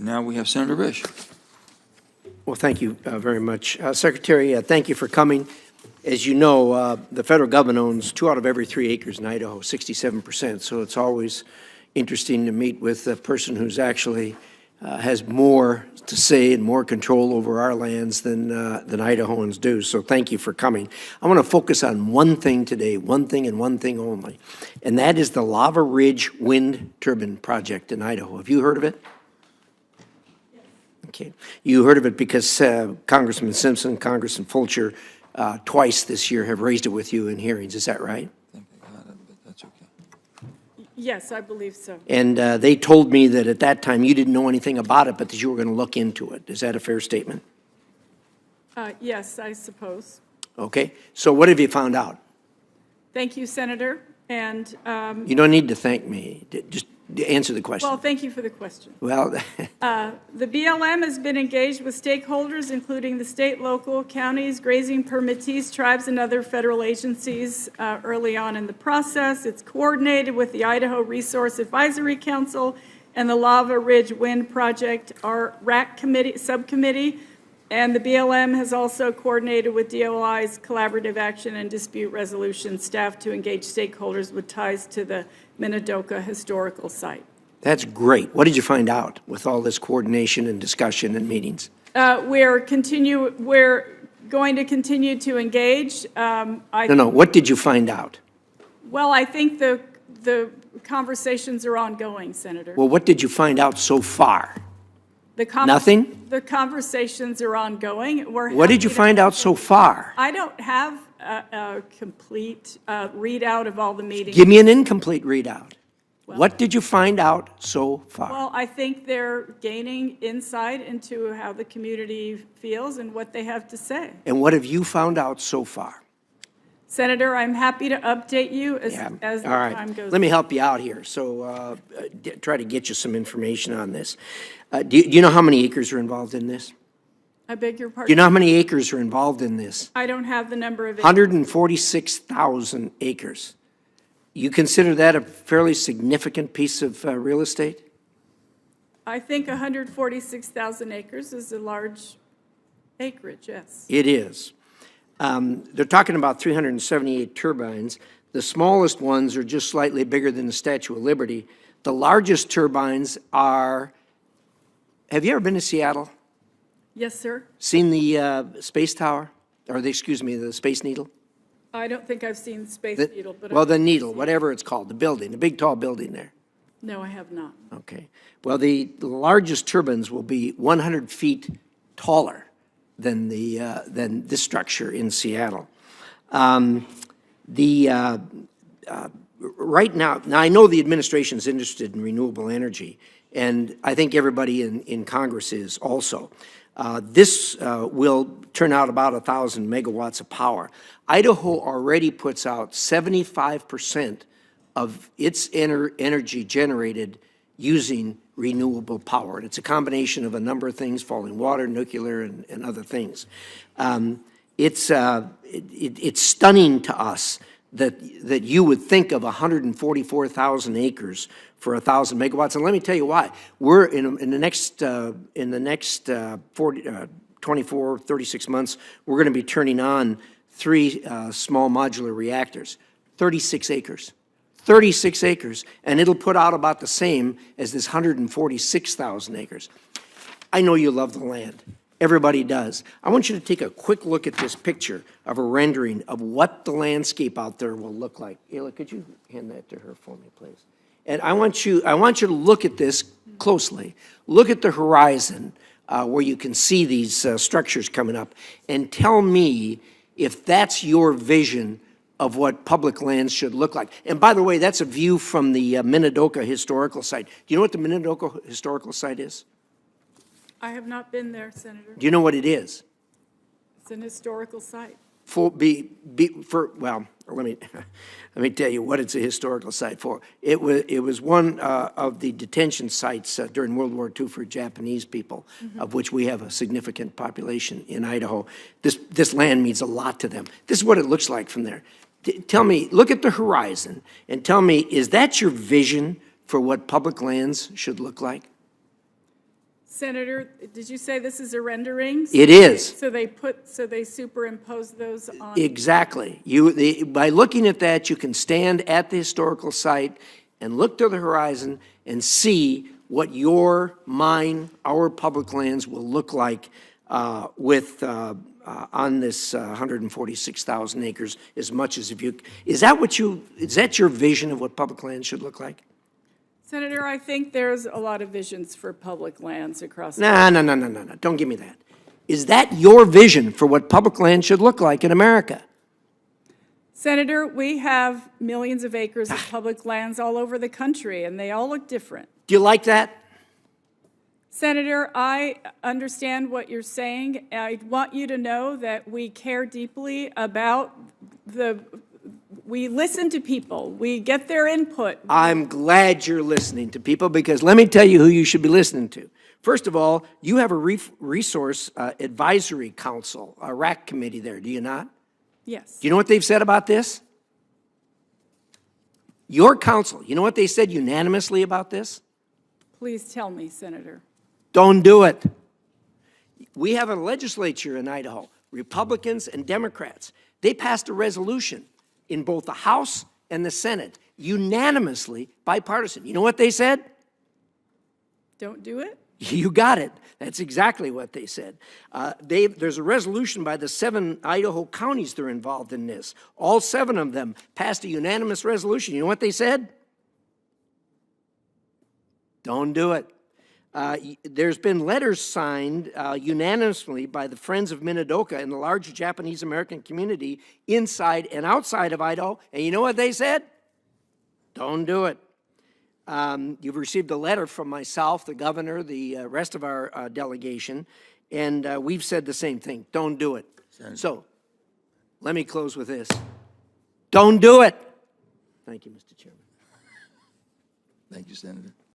Now we have Senator Risch. Well, thank you very much. Secretary, thank you for coming. As you know, the federal government owns 2 out of every 3 acres in Idaho, 67%. So it's always interesting to meet with a person who's actually has more to say and more control over our lands than Idahoans do. So thank you for coming. I want to focus on one thing today, one thing and one thing only, and that is the Lava Ridge Wind Turbine Project in Idaho. Have you heard of it? Okay. You heard of it because Congressman Simpson, Congressman Fulcher, twice this year have raised it with you in hearings. Is that right? I think I got it, but that's okay. Yes, I believe so. And they told me that at that time you didn't know anything about it, but that you were going to look into it. Is that a fair statement? Yes, I suppose. Okay. So what have you found out? Thank you, Senator. And You don't need to thank me. Just answer the question. well, thank you for the question. Well, The BLM has been engaged with stakeholders, including the state, local, counties, grazing permittees, tribes, and other federal agencies early on in the process. It's coordinated with the Idaho Resource Advisory Council and the Lava Ridge Wind Project, our RAC committee, subcommittee, and the BLM has also coordinated with DOI's Collaborative Action and Dispute Resolution staff to engage stakeholders with ties to the Minidoka Historical Site. that's great. What did you find out with all this coordination and discussion and meetings? We're going to continue to engage. No. What did you find out? Well, I think the conversations are ongoing, Senator. Well, what did you find out so far? Nothing? The conversations are ongoing. What did you find out so far? I don't have a complete readout of all the meetings. Give me an incomplete readout. What did you find out so far? Well, I think they're gaining insight into how the community feels and what they have to say. And what have you found out so far? Senator, I'm happy to update you as the All right. time goes. Let me help you out here. So try to get you some information on this. Do you know how many acres are involved in this? I beg your Do you pardon? know how many acres are involved in this? I don't have the number of. 146,000 acres. You consider that a fairly significant piece of real estate? I think 146,000 acres is a large acreage, yes. It is. They're talking about 378 turbines. The smallest ones are just slightly bigger than the Statue of Liberty. The largest turbines are, have you ever been to Seattle? Yes, sir. Seen the space tower? Or the Space Needle? I don't think I've seen Space Needle, but. Well, the Needle, whatever it's called, the building, the big tall building there. No, I have not. Okay. Well, the largest turbines will be 100 feet taller than this structure in Seattle. Right now I know the administration is interested in renewable energy, and I think everybody in Congress is also. This will turn out about 1,000 megawatts of power. Idaho already puts out 75% of its energy generated using renewable power. And it's a combination of a number of things, falling water, nuclear, and other things. It's stunning to us that you would think of 144,000 acres for 1,000 megawatts. And let me tell you why. We're in the next 24, 36 months, we're going to be turning on 3 small modular reactors, 36 acres. 36 acres, and it'll put out about the same as this 146,000 acres. I know you love the land. Everybody does. I want you to take a quick look at this picture of a rendering of what the landscape out there will look like. Ayla, could you hand that to her for me, please? And I want you to look at this closely. Look at the horizon where you can see these structures coming up, and tell me if that's your vision of what public lands should look like. And by the way, that's a view from the Minidoka Historical Site. Do you know what the Minidoka Historical Site is? I have not been there, Senator. Do you know what it is? It's an historical site. Well, let me tell you what it's a historical site for. It was one of the detention sites during World War II for Japanese people, of which we have a significant population in Idaho. This land means a lot to them. This is what it looks like from there. Tell me, look at the horizon and tell me, is that your vision for what public lands should look like? Senator, did you say this is a rendering? It is. So they superimpose those on? Exactly. By looking at that, you can stand at the historical site and look to the horizon and see what your, mine, our public lands will look like on this 146,000 acres, as much as is that your vision of what public land should look like? Senator, I think there's a lot of visions for public lands across. No, don't give me that. Is that your vision for what public land should look like in America? Senator, we have millions of acres of public lands all over the country, and they all look different. Do you like that? Senator, I understand what you're saying. I want you to know that we care deeply about we listen to people. We get their input. I'm glad you're listening to people, because let me tell you who you should be listening to. First of all, you have a resource advisory council, a RAC committee there, do you not? Yes. Do you know what they've said about this? Your council, you know what they said unanimously about this? Please tell me, Senator. Don't do it. We have a legislature in Idaho, Republicans and Democrats. They passed a resolution in both the House and the Senate, unanimously bipartisan. You know what they said? Don't do it? You got it. That's exactly what they said. There's a resolution by the 7 Idaho counties that are involved in this. All 7 of them passed a unanimous resolution. You know what they said? Don't do it. There's been letters signed unanimously by the Friends of Minidoka and the larger Japanese-American community inside and outside of Idaho. And you know what they said? Don't do it. You've received a letter from myself, the governor, the rest of our delegation, and we've said the same thing. Don't do it. Senator. So let me close with this. Don't do it. Thank you, Mr. Chairman. Thank you, Senator.